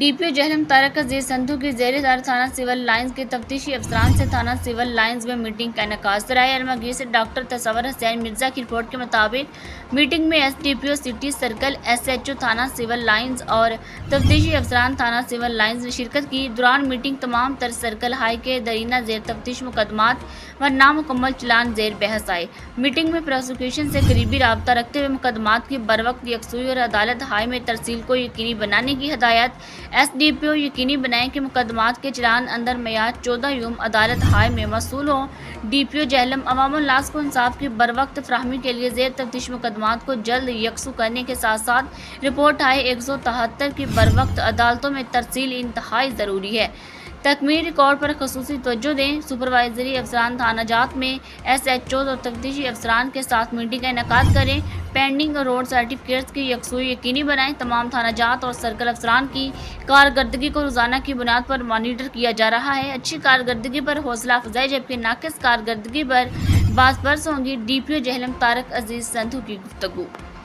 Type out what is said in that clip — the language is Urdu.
ڈی پی او جہلم طارق عزیز سندھو کی زیر ادارہ تھانہ سول لائنز کے تفتیشی افسران سے تھانہ سول لائنز میں میٹنگ کا انعقاد۔ ذرائع علمگیر سے ڈاکٹر تصور حسین مرزا کی رپورٹ کے مطابق میٹنگ میں S D P O city circle, S H O تھانہ سول لائنز اور تفتیشی افسران تھانہ سول لائنز نے شرکت کی۔ دوران میٹنگ تمام تر سرکل ہائی کے درینہ زیر تفتیش مقدمات و نامکمل چلان زیر بحث آئے۔ میٹنگ میں پروسیکیوشن سے قریبی رابطہ رکھتے ہوئے مقدمات کی بروقت یکسوئی اور عدالت ہائی میں ترسیل کو یقینی بنانے کی ہدایت۔ ایس ڈی پی او یقینی بنائیں کہ مقدمات کے چلان اندر میعاد 14 یوم عدالت ہائی میں موصول ہوں۔ ڈی پی او جہلم عوام الناس کو انصاف کی بروقت فراہمی کے لیے زیر تفتیش مقدمات کو جلد یکسو کرنے کے ساتھ ساتھ رپورٹ ہائی 173 کی بروقت عدالتوں میں ترسیل انتہائی ضروری ہے۔ تکمیل ریکارڈ پر خصوصی توجہ دیں۔ سپروائزری افسران تھانہ جات میں ایس ایچ اوز اور تفتیشی افسران کے ساتھ میٹنگ کا انعقاد کریں۔ پینڈنگ اور روڈ سرٹیفکیٹس کی یکسوئی یقینی بنائیں۔ تمام تھانہ جات اور سرکل افسران کی کارکردگی کو روزانہ کی بنیاد پر مانیٹر کیا جا رہا ہے۔ اچھی کارکردگی پر حوصلہ افزائی جبکہ ناقص کارکردگی پر باز پرس ہوں گی۔ ڈی پی او جہلم طارق عزیز سندھو کی گفتگو۔